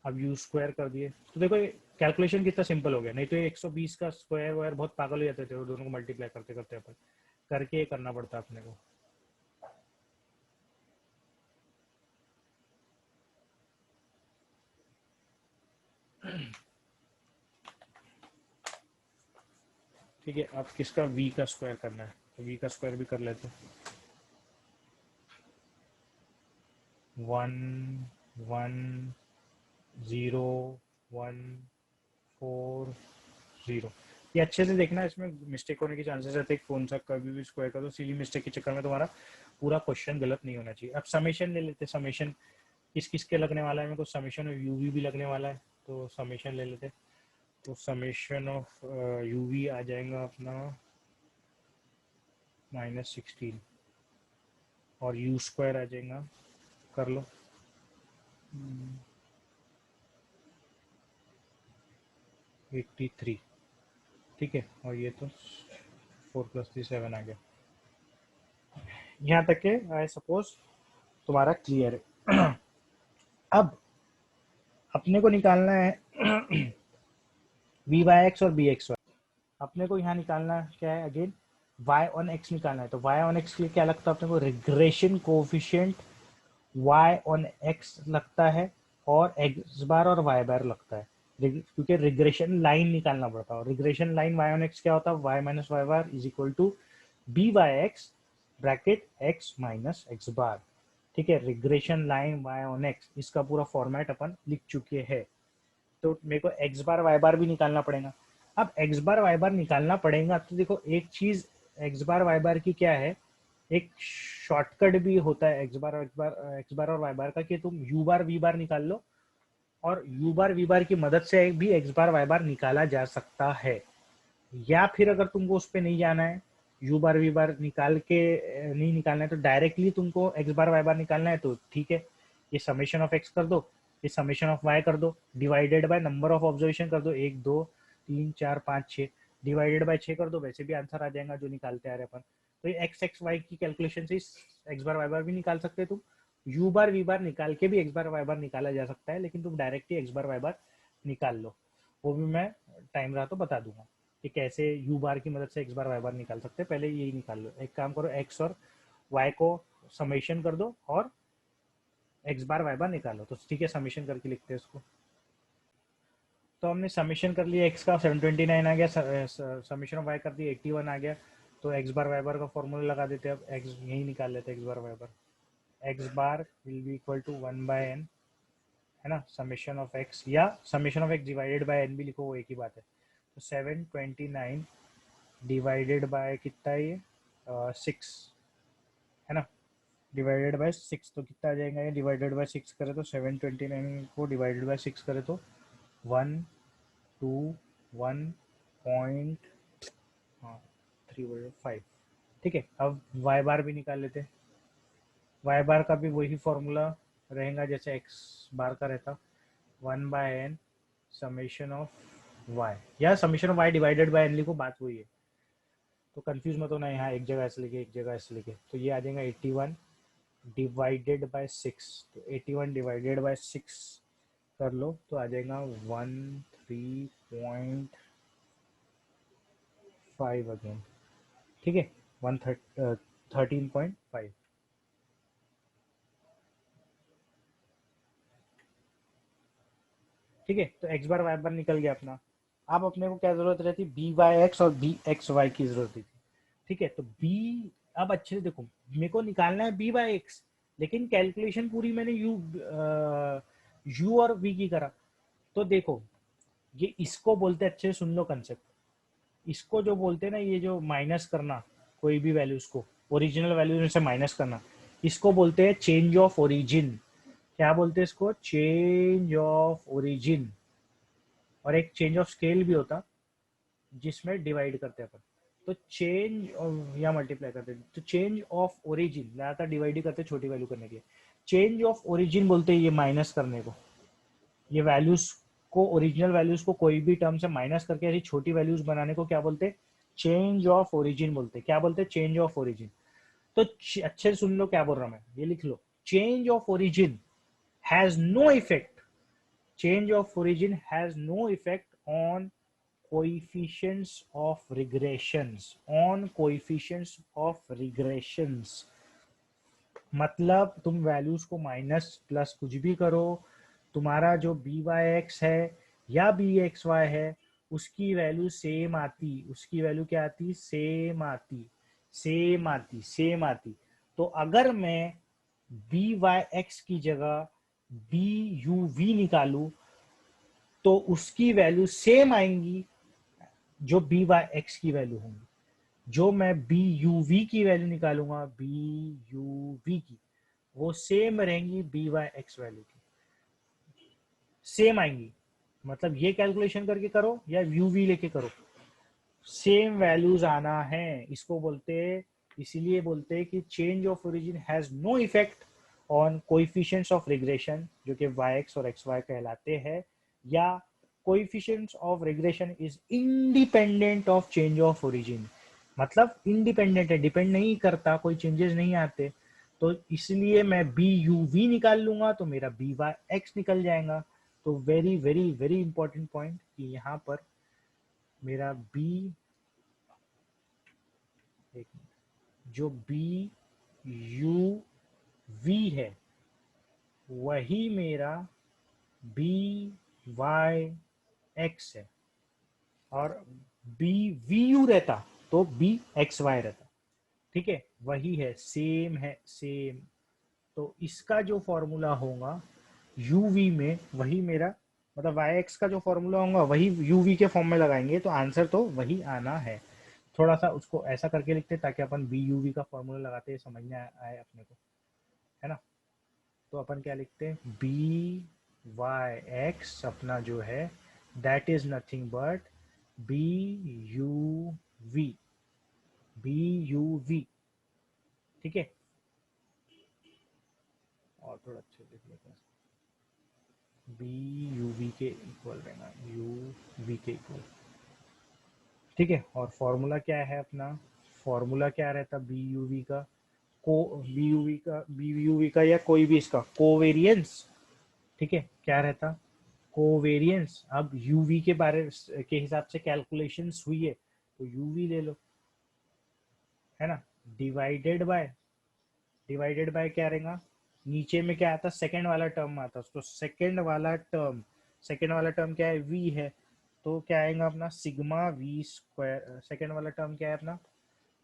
अब यू स्क्वायर कर दिए, तो देखो ये कैलकुलेशन कितना सिंपल हो गया। नहीं तो ये 120 का स्क्वायर वायर बहुत पागल हो जाते थे, वो दोनों को मल्टीप्लाई करते करते अपन करके ये करना पड़ता अपने को। ठीक है, अब किसका v का स्क्वायर करना है, तो v का स्क्वायर भी कर लेते हैं। 1 1 0 1 4 0। ये अच्छे से देखना, इसमें मिस्टेक होने की चांसेस रहते हैं। कौन सा कभी भी स्क्वायर कर दो, सिली मिस्टेक के चक्कर में तुम्हारा पूरा क्वेश्चन गलत नहीं होना चाहिए। अब समेशन ले लेते, समेशन किस किस के लगने वाला है, मेरे को समेशन ऑफ यूवी भी लगने वाला है, तो समेशन ले लेते। तो समेशन ऑफ यूवी आ जाएगा अपना -16, और यू स्क्वायर आ जाएगा, कर लो 83, ठीक है। और ये तो 4 + 3 7 आ गया। यहाँ तक के आई सपोज तुम्हारा क्लियर है। अब अपने को निकालना है वी वाई एक्स और बी एक्स वाई। अपने को यहाँ निकालना क्या है, अगेन y ऑन x निकालना है। तो y ऑन x के लिए क्या लगता है अपने को, regression coefficient y on x लगता है, और x बार और y बार लगता है, क्योंकि रिग्रेशन लाइन निकालना पड़ता है। Regression line y on x क्या होता है, y minus Y bar is equal to B Y X bracket x minus x bar, ठीक है। Regression line y on x, इसका पूरा फॉर्मेट अपन लिख चुके हैं। तो मेरे को एक्स बार वाई बार भी निकालना पड़ेगा। अब एक्स बार वाई बार निकालना पड़ेगा, तो देखो एक चीज एक्स बार वाई बार की क्या है, एक शॉर्टकट भी होता है एक्स बार और वाई बार का, कि तुम यू बार वी बार निकाल लो, और यू बार वी बार की मदद से भी एक्स बार वाई बार निकाला जा सकता है। या फिर अगर तुमको उस पर नहीं जाना है, यू बार वी बार निकाल के नहीं निकालना है, तो डायरेक्टली तुमको एक्स बार वाई बार निकालना है, तो ठीक है, ये समेशन ऑफ एक्स कर दो, ये समेशन ऑफ वाई कर दो, divided by number of observation कर दो, 1 2 3 4 5 6, डिवाइडेड बाय 6 कर दो, वैसे भी आंसर आ जाएगा जो निकालते आ रहे अपन। तो ये एक्स एक्स वाई की कैलकुलेशन से एक्स बार वाई बार भी निकाल सकते हैं तुम। यू बार वी बार निकाल के भी एक्स बार वाई बार निकाला जा सकता है, लेकिन तुम डायरेक्टली एक्स बार वाई बार निकाल लो। वो भी मैं टाइम रहा तो बता दूंगा कि कैसे यू बार की मदद से एक्स बार वाई बार निकाल सकते हैं। पहले यही निकाल लो। एक काम करो, एक्स और वाई को समेशन कर दो, और एक्स बार वाई बार निकालो। तो ठीक है, समेशन करके लिखते हैं इसको। तो हमने समेशन कर लिया, एक्स का 729 आ गया, समेशन ऑफ वाई कर दिया 81 आ गया, तो एक्स बार वाई बार का फॉर्मूला लगा देते हैं, अब एक्स यही निकाल लेते हैं, x bar Y bar, x bar will be equal to 1/n, है ना, समेशन ऑफ एक्स, या summation of x divided by n भी लिखो, वो एक ही बात है। तो 729 डिवाइडेड बाय कितना है ये, 6, है ना, डिवाइडेड बाय 6, तो कितना आ जाएगा ये, डिवाइडेड बाय 6 करे तो 729 को डिवाइडेड बाय 6 करे तो 121 हाँ 3/5। ठीक है, अब वाई बार भी निकाल लेते हैं। वाई बार का भी वही फॉर्मूला रहेगा जैसे एक्स बार का रहता, 1/n समेशन ऑफ वाई, या summation of y divided by n लिखो, बात वही है, तो कंफ्यूज मत होना, यहाँ एक जगह ऐसे लिखे एक जगह ऐसे लिखे, तो ये आ जाएगा 81 डिवाइडेड बाय 6, तो 81 डिवाइडेड बाय 6 कर लो तो आ जाएगा 13.5 अगेन, ठीक है, 13.5। ठीक है, तो एक्स बार वाई बार निकल गया अपना। अब अपने को क्या जरूरत रहती, बी वाई एक्स और बी एक्स वाई की जरूरत थी। ठीक है, तो बी, अब अच्छे से देखो, मेरे को निकालना है बी बाई एक्स, लेकिन कैलकुलेशन पूरी मैंने यू और वी की करा। तो देखो, ये इसको बोलते हैं, अच्छे से सुन लो कंसेप्ट, इसको जो बोलते हैं ना, ये जो माइनस करना कोई भी वैल्यूज को, ओरिजिनल वैल्यूज में से माइनस करना, इसको बोलते हैं चेंज ऑफ ओरिजिन। क्या बोलते हैं इसको, चेंज ऑफ ओरिजिन। और एक चेंज ऑफ स्केल भी होता, जिसमें डिवाइड करते हैं अपन, तो चेंज या मल्टीप्लाई करते हैं, तो चेंज ऑफ ओरिजिन ज्यादातर डिवाइड ही करते हैं छोटी वैल्यू करने के लिए, चेंज ऑफ ओरिजिन बोलते हैं ये माइनस करने को, ये वैल्यूज को, ओरिजिनल वैल्यूज को कोई भी टर्म से माइनस करके ऐसी छोटी वैल्यूज बनाने को क्या बोलते हैं, चेंज ऑफ ओरिजिन बोलते हैं। क्या बोलते हैं, चेंज ऑफ ओरिजिन। तो अच्छे से सुन लो क्या बोल रहा हूं मैं, ये लिख लो, change of origin has no effect, change of origin has no effect on coefficients of regressions, on coefficients of regressions। मतलब तुम वैल्यूज को माइनस प्लस कुछ भी करो, तुम्हारा जो बी वाई एक्स है या बी एक्स वाई है, उसकी वैल्यू सेम आती, उसकी वैल्यू क्या आती, सेम आती, सेम आती, सेम आती। तो अगर मैं बी वाई एक्स की जगह बी यू वी निकालू, तो उसकी वैल्यू सेम आएंगी जो बी वाई एक्स की वैल्यू होंगी। जो मैं बी यू वी की वैल्यू निकालूंगा, बी यू वी की, वो सेम रहेंगी बी वाई एक्स वैल्यू की, सेम आएंगी। मतलब ये कैलकुलेशन करके करो या यू वी लेके करो, सेम वैल्यूज आना है, इसको बोलते, इसीलिए बोलते हैं कि change of origin has no effect on coefficients of regression, जो कि वाई एक्स और एक्स वाई कहलाते हैं, या coefficients of regression is independent of change of origin. मतलब इंडिपेंडेंट है, डिपेंड नहीं करता, कोई चेंजेस नहीं आते। तो इसलिए मैं बी यू वी निकाल लूंगा तो मेरा बी वाई एक्स निकल जाएगा। तो very very very important point कि यहाँ पर मेरा बी, एक मिनट, जो बी यू वी है वही मेरा बी वाई एक्स है, और बी वी यू रहता तो बी एक्स वाई रहता। ठीक है, वही है, सेम है, सेम। तो इसका जो फॉर्मूला होगा यू वी में, वही मेरा, मतलब वाई एक्स का जो फॉर्मूला होगा वही यू वी के फॉर्म में लगाएंगे, तो आंसर तो वही आना है। थोड़ा सा उसको ऐसा करके लिखते ताकि अपन बी यू वी का फॉर्मूला लगाते समझ में आए अपने को, है ना। तो अपन क्या लिखते हैं, बी वाई एक्स अपना जो है that is nothing but b u v, b u v. ठीक है, और थोड़ा अच्छे लिख लेते हैं, बी यू वी के इक्वल रहना, यू वी के इक्वल। ठीक है, और फॉर्मूला क्या है अपना, फॉर्मूला क्या रहता बी यू वी का, को बी यू वी का या कोई भी इसका कोवेरियंस। ठीक है, क्या रहता, कोवेरियंस। अब यूवी के बारे के हिसाब से कैलकुलेशंस हुई है तो यूवी ले लो, है ना, डिवाइडेड बाय, डिवाइडेड बाय क्या रहेगा, नीचे में क्या आता, सेकंड वाला टर्म आता, तो सेकंड वाला टर्म, सेकंड वाला टर्म क्या है, वी है, तो क्या आएगा अपना सिग्मा वी स्क्वायर, सेकंड वाला टर्म क्या है अपना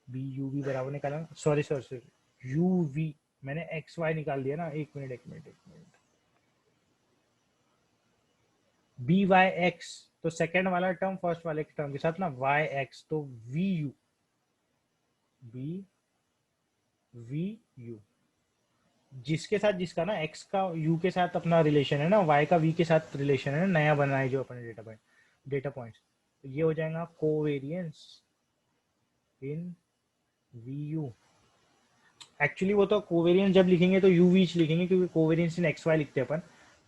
बी यू वी बराबर निकाला, sorry sorry sorry u v, मैंने एक्स वाई निकाल दिया ना, एक मिनट एक मिनट एक मिनट, बी वाई एक्स, तो सेकेंड वाला टर्म फर्स्ट वाले टर्म के साथ ना वाई एक्स, तो v u, b v u, जिसके साथ जिसका ना एक्स का यू के साथ अपना रिलेशन है ना, वाई का वी के साथ रिलेशन है ना, नया बना है जो अपने डेटा पॉइंट्स, तो ये हो जाएगा covariance in v u. Actually वो तो कोवेरियंस जब लिखेंगे तो यू वीच लिखेंगे, क्योंकि कोवेरियंस इन एक्स वाई लिखते हैं अपन,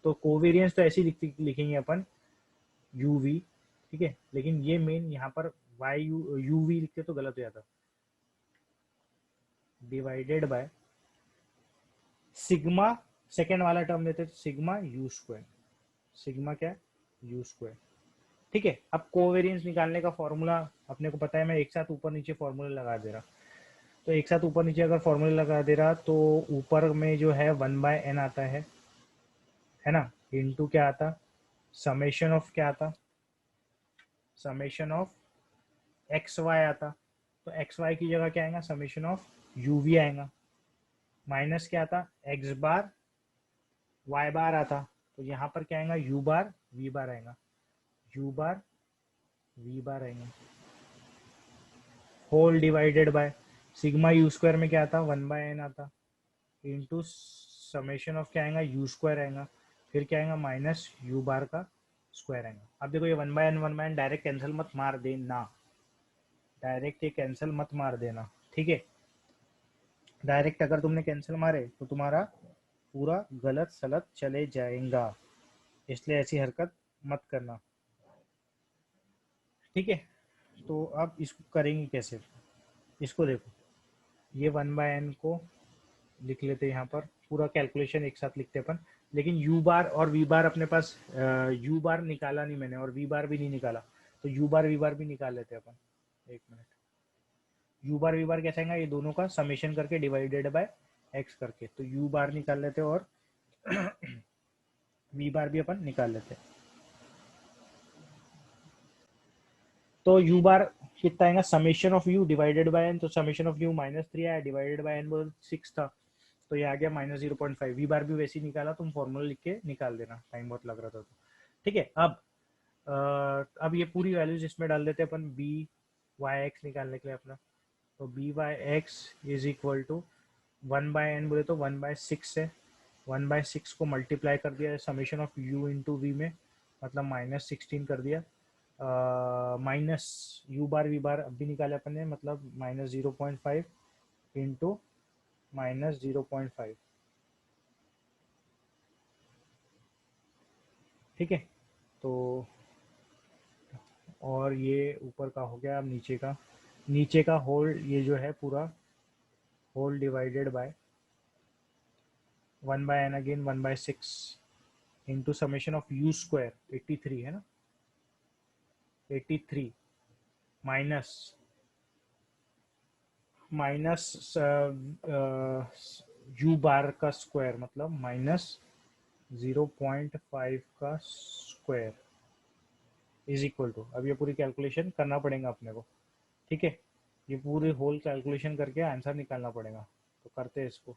तो कोवेरियंस तो ऐसे ही लिखेंगे अपन यू वी, ठीक है, लेकिन ये मेन यहाँ पर वाई यू वी लिखते तो गलत हो जाता, डिवाइडेड बाय सिग्मा, सेकेंड वाला टर्म लेते तो सिग्मा यू स्क्वायर, सिग्मा क्या, यू स्क्वायर, ठीक है। अब कोवेरियंस निकालने का फॉर्मूला अपने को पता है, मैं एक साथ ऊपर नीचे फॉर्मूला लगा दे रहा, तो एक साथ ऊपर नीचे अगर फॉर्मूला लगा दे रहा तो ऊपर में जो है 1/n आता है ना, इनटू क्या आता, समेशन ऑफ क्या आता, समेशन ऑफ एक्स वाई आता, तो एक्स वाई की जगह क्या आएगा, समेशन ऑफ यू वी आएगा, माइनस क्या आता, एक्स बार वाई बार आता, तो यहाँ पर क्या आएगा, यू बार वी बार आएगा, यू बार वी बार आएगा, whole divided by sigma u square में क्या आता, 1/n आता, इंटू समेशन ऑफ क्या आएगा, यू स्क्वायर आएगा, फिर क्या आएगा, माइनस यू बार का स्क्वायर आएगा। अब देखो ये 1/n डायरेक्ट कैंसिल मत मार देना, डायरेक्ट ये कैंसिल मत मार देना, ठीक है, डायरेक्ट अगर तुमने कैंसिल मारे तो तुम्हारा पूरा गलत सलत चले जाएगा, इसलिए ऐसी हरकत मत करना, ठीक है। तो अब इसको करेंगे कैसे, इसको देखो, ये 1/n को लिख लेते हैं, यहाँ पर पूरा कैलकुलेशन एक साथ लिखते हैं अपन, लेकिन यू बार और वी बार अपने पास, यू बार निकाला नहीं मैंने और वी बार भी नहीं निकाला, तो यू बार वी बार भी निकाल लेते हैं अपन, एक मिनट, यू बार वी बार कैसे आएगा, ये दोनों का समेशन करके डिवाइडेड बाय एक्स करके, तो यू बार निकाल लेते हैं और वी बार भी अपन निकाल लेते हैं, तो यू बार कितना आएगा, summation of u divided by n, तो समेशन ऑफ यू -3 आया, डिवाइडेड बाय एन बोल 6 था, तो ये आ गया -0.5, वी बार भी वैसे ही निकाला, तुम फॉर्मूला लिख के निकाल देना, टाइम बहुत लग रहा था तो, ठीक है। अब ये पूरी वैल्यूज इसमें डाल देते हैं अपन, बी वाई एक्स निकालने के लिए अपना, तो B Y x is equal to 1/n बोले तो 1/6 है, 1/6 को मल्टीप्लाई कर दिया summation of u into v में, मतलब -16 कर दिया, minus you bar we bar अभी निकाले अपन ने, मतलब -0.5 इंटू -0.5, ठीक है। तो और ये ऊपर का हो गया, अब नीचे का होल, ये जो है पूरा whole divided by 1/n again 1/6 into summation of u square 83 है ना, 83 माइनस माइनस यू बार का स्क्वायर, मतलब -0.5 का स्क्वायर इज इक्वल टू, अब ये पूरी कैलकुलेशन करना पड़ेगा अपने को, ठीक है, ये पूरी होल कैलकुलेशन करके आंसर निकालना पड़ेगा, तो करते हैं इसको।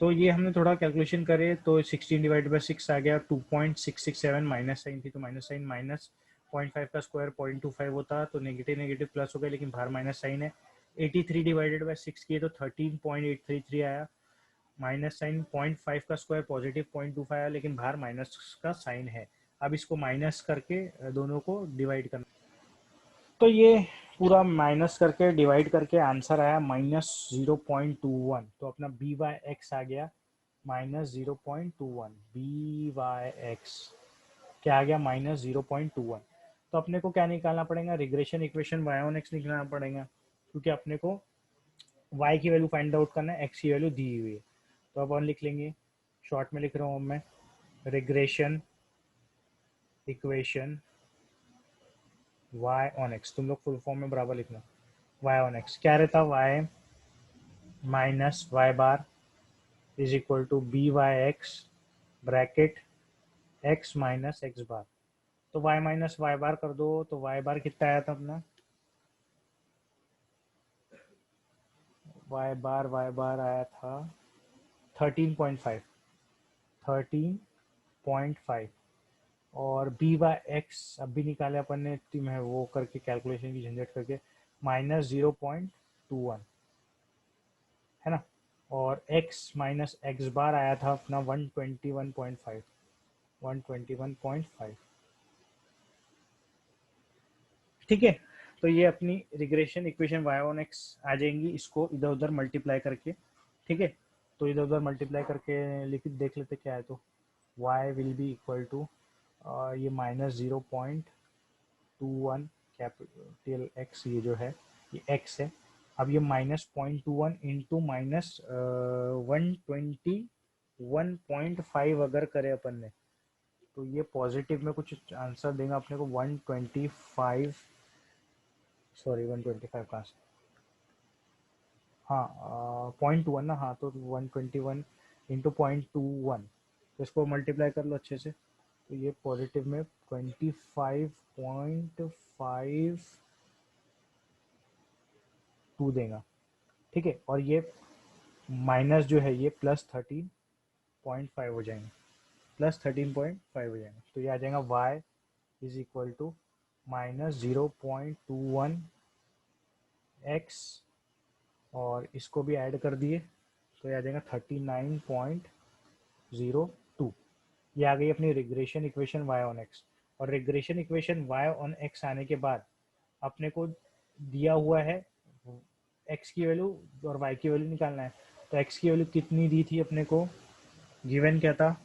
तो ये हमने थोड़ा कैलकुलेशन करे तो 16/6 आ गया 2.667, माइनस साइन थी तो माइनस साइन, माइनस 0.5 का स्क्वायर 0.25 होता, तो नेगेटिव नेगेटिव प्लस हो गया, लेकिन बाहर माइनस साइन है, 83/6 किए तो 13.833 आया, माइनस साइन 0.5 का स्क्वायर पॉजिटिव 0.25 आया, लेकिन बाहर माइनस का साइन है, अब इसको माइनस करके दोनों को डिवाइड करना, तो ये पूरा माइनस करके डिवाइड करके आंसर आया -0.21, तो अपना बी वाई एक्स आ गया -0.21, बी वाई एक्स क्या आ गया, -0.21, तो अपने को क्या निकालना पड़ेगा, regression equation y on x निकालना पड़ेगा, क्योंकि अपने को y की वैल्यू फाइंड आउट करना है, x की वैल्यू दी हुई है, तो अब ऑन लिख लेंगे, शॉर्ट में लिख रहा हूँ मैं, regression equation y on x, तुम लोग फुल फॉर्म में बराबर लिखना, y ऑन x क्या रहता, y minus Y bar is equal to B Y X bracket x minus x bar, तो y माइनस वाई बार कर दो, तो y बार कितना आया था अपना वाई बार आया था 13.5, 13.5, और बी बाय एक्स अब भी निकाले अपन ने, मैं वो करके कैलकुलेशन की झंझट करके, -0.21 है ना, और x माइनस एक्स बार आया था अपना 121.5, 121.5। ठीक है, तो ये अपनी regression equation y on x आ जाएंगी, इसको इधर उधर मल्टीप्लाई करके। ठीक है, तो इधर उधर मल्टीप्लाई करके लिख देख लेते क्या है। तो y will be equal to ये -0.21 कैपिटल x, ये जो है ये x है। अब ये -0.21 इंटू -121.5 अगर करें अपन ने, तो ये पॉजिटिव में कुछ आंसर देगा अपने को 125, सॉरी 125 कहाँ से, हाँ 0.1 ना, हाँ तो 121 इंटू 0.21, तो इसको मल्टीप्लाई कर लो अच्छे से, तो ये पॉजिटिव में 25.52 देगा। ठीक है, और ये माइनस जो है ये +13.5 हो जाएंगे, +13.5 हो जाएंगे, तो ये आ जाएगा y is equal to -0.21x, और इसको भी ऐड कर दिए तो ये आ जाएगा 39.02। ये आ गई अपनी regression equation y on x। और regression equation y on x आने के बाद अपने को दिया हुआ है x की वैल्यू और y की वैल्यू निकालना है। तो x की वैल्यू कितनी दी थी अपने को, गिवन क्या था,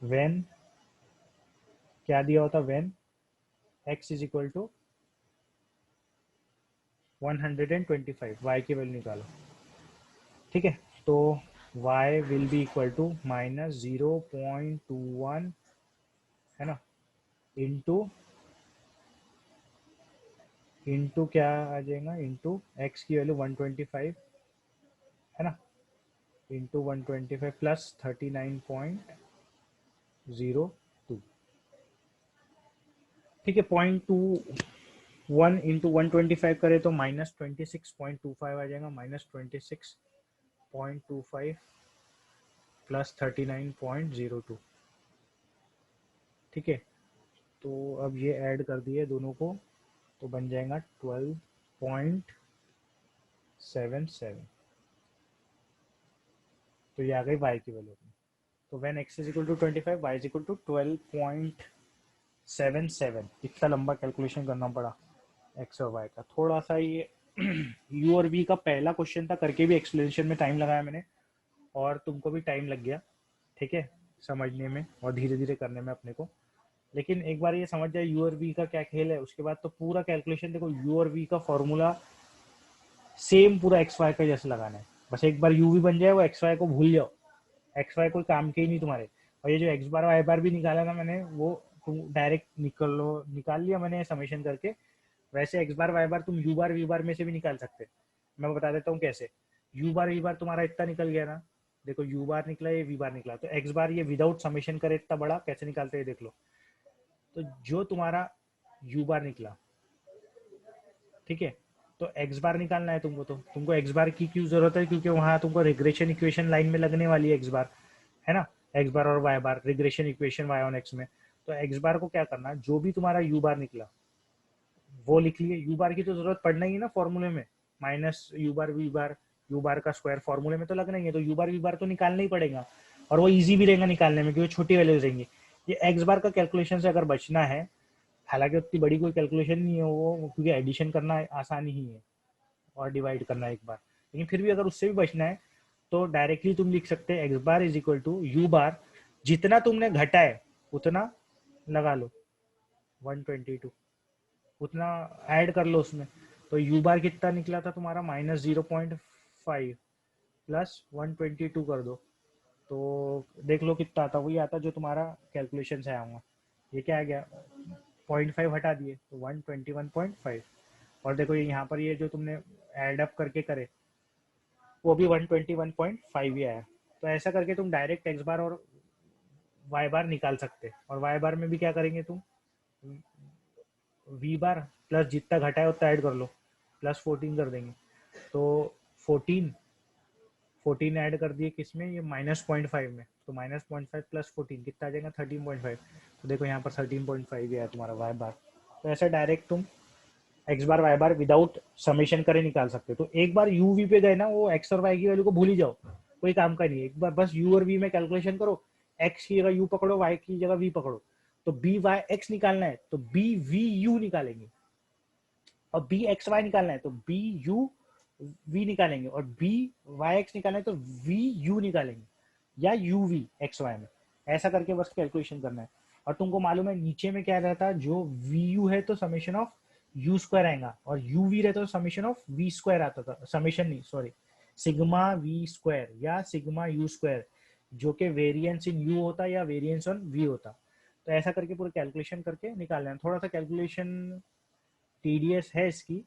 व्हेन क्या दिया होता, when x is equal to 125, y की वैल्यू निकालो। ठीक है, तो y will be equal to -0.21 है ना, इंटू इंटू क्या आ जाएगा, इंटू x की वैल्यू 125 है ना, इंटू 125 प्लस 39.02। ठीक है, 0.21 इंटू 125 करे तो -26.25 आ जाएगा, -26.25 प्लस 39.02। ठीक है, तो अब ये ऐड कर दिए दोनों को, तो बन जाएगा 12.77। तो ये आ गई y की वैल्यू। तो when x is equal to 25, y is equal to 12.77। इतना लंबा कैलकुलेशन करना पड़ा x और y का, थोड़ा सा ये u और v का पहला क्वेश्चन था, करके भी एक्सप्लेनेशन में टाइम लगाया मैंने, और तुमको भी टाइम लग गया। ठीक है, समझने में और धीरे धीरे करने में अपने को, लेकिन एक बार ये समझ जाए u और v का क्या खेल है, उसके बाद तो पूरा कैलकुलेशन देखो, u और v का फॉर्मूला सेम पूरा एक्स वाई का जैसे लगाना है, बस एक बार u भी बन जाए, वो एक्स वाई को भूल जाओ, एक्स वाई कोई काम के ही नहीं तुम्हारे। और ये जो एक्स बार वाई बार भी निकाला ना मैंने, वो तुम डायरेक्ट निकाल लिया मैंने समेशन करके। वैसे एक्स बार वाई बार तुम यू बार वी बार में से भी निकाल सकते, मैं बता देता हूँ कैसे। यू बार वी बार तुम्हारा इतना निकल गया ना, देखो यू बार निकला, ये वी बार निकला, तो एक्स बार ये विदाउट समेशन करे इतना बड़ा कैसे निकालते हैं देख लो। तो जो तुम्हारा यू बार निकला, ठीक है, तो एक्स बार निकालना है तुमको, तो तुमको एक्स बार की क्यों जरूरत है, क्योंकि वहां तुमको रिग्रेशन इक्वेशन लाइन में लगने वाली है एक्स बार, है ना, एक्स बार और y bar regression equation y on x में। तो एक्स बार को क्या करना, जो भी तुम्हारा यू बार निकला वो लिख लिए, यू बार की तो जरूरत पड़ना ही है ना फॉर्मूले में, minus you bar we bar, U bar का स्क्वायर फॉर्मूले में तो लगना ही है, तो यू बार वी बार तो निकालना ही पड़ेगा, और वो इजी भी रहेगा निकालने में क्योंकि छोटी वैल्यूज रहेंगी। ये एक्स बार का कैलकुलेशन से अगर बचना है, हालांकि उतनी बड़ी कोई कैलकुलेशन नहीं है वो, क्योंकि एडिशन करना आसान ही है और डिवाइड करना एक बार, लेकिन फिर भी अगर उससे भी बचना है तो डायरेक्टली तुम लिख सकते हैं x bar is equal to U bar, जितना तुमने घटा है उतना लगा लो 122, उतना ऐड कर लो उसमें। तो यू बार कितना निकला था तुम्हारा, -0.5 प्लस 122 कर दो, तो देख लो कितना आता, वही आता जो तुम्हारा कैलकुलेशन से आया होगा। ये क्या आ गया, 0.5 हटा दिए तो 121.5, और देखो ये यहाँ पर ये जो तुमने एड अप करके करे वो भी 121.5 ही आया। तो ऐसा करके तुम डायरेक्ट एक्स बार और वाई बार निकाल सकते, और वाई बार में भी क्या करेंगे तुम, वी बार प्लस जितना घटा है उतना ऐड कर लो, +14 कर देंगे, तो 14 14 ऐड कर दिए किसमें, ये -0.5 में, तो -0.5 प्लस 14 कितना आ जाएगा 13.5। तो देखो यहाँ पर 13.5 है तुम्हारा वाई बार। तो ऐसा डायरेक्ट तुम एक्स बार वाई बार विदाउट समेशन करे निकाल सकते हो। तो एक बार यू वी पे गए ना, वो एक्स और वाई की वैल्यू को भूल ही जाओ, कोई काम का नहीं है। एक बार बस यू और वी में कैलकुलेशन करो, एक्स की जगह यू पकड़ो, वाई की जगह वी पकड़ो। तो बी वाई एक्स निकालना है तो बी वी यू निकालेंगे, और बी एक्स वाई निकालना है तो बी यू वी निकालेंगे, और बी वाई एक्स निकालना है तो वी यू निकालेंगे, या यू वी एक्स वाई में। ऐसा करके बस कैलकुलेशन करना है। और तुमको मालूम है नीचे में क्या रहता है, जो वी यू है तो समेशन ऑफ यू स्क्वायर आएगा, और यू वी रहता तो समेशन ऑफ वी स्क्वायर आता था, समेशन नहीं सॉरी, सिग्मा वी स्क्वायर या सिग्मा यू स्क्वायर, जो कि वेरिएंस इन यू होता या वेरिएंस ऑन वी होता। तो ऐसा करके पूरा कैलकुलेशन करके निकालना है। थोड़ा सा कैलकुलेशन टीडीएस है इसकी,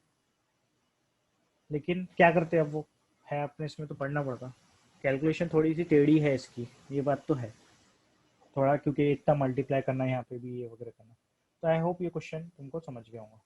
लेकिन क्या करते हैं, अब वो है अपने, इसमें तो पढ़ना पड़ता। कैलकुलेशन थोड़ी सी टेढ़ी है इसकी, ये बात तो है थोड़ा, क्योंकि इतना मल्टीप्लाई करना है यहाँ पे भी, ये वगैरह करना। तो आई होप ये क्वेश्चन तुमको समझ गया होगा।